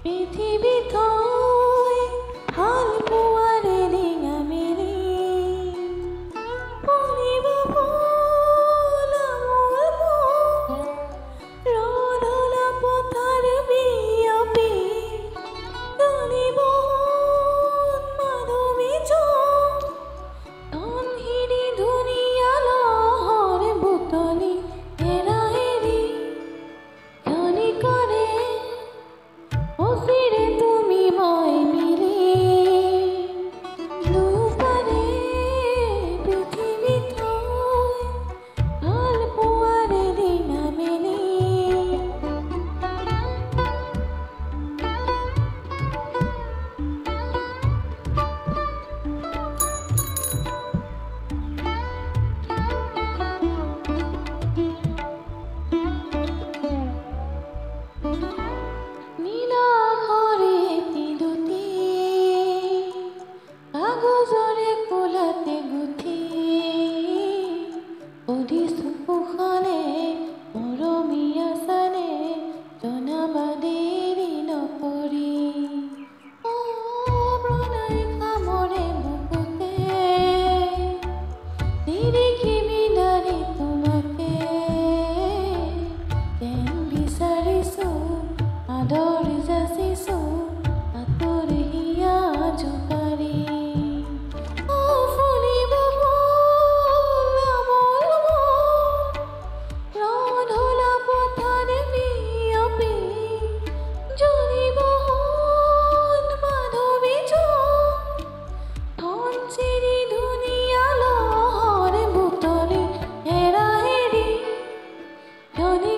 পৃথিৱী থৈ ভাল পোৱাৰে ডিঙা মেলি পৰিব ফুল আমোল মন ৰধলা পথাৰ বিয়পি জানিব মাধৱী জন ধনশিৰি ধুনীয়া লহৰ বুটলি এৰা এৰি ধনী কৰে অচিৰে তুমি মই মিলি দুয়োপাৰে পৃথিৱী থৈ ভাল পোৱাৰে ডিঙা মেলি নীলা আখৰে দুটি কাগজৰে কোলাতে গুঠি সুধিছো কুশলে মৰমীয়া চালে জনাবা দেৰি নকৰি প্ৰণয় কামৰে বুকুতে নিৰিখিবি নাৰী তোমাকে যেন বিচাৰিছো আদৰ যাচিছো আঁতৰ হিয়া জোকাৰি ফুলিব ফুল আমোল মন ৰধলা পথাৰ বিয়পি জ্বলিব মাধৱী জন ধনশিৰি ধুনীয়া লহৰ বুটলি এৰা এৰি ধনী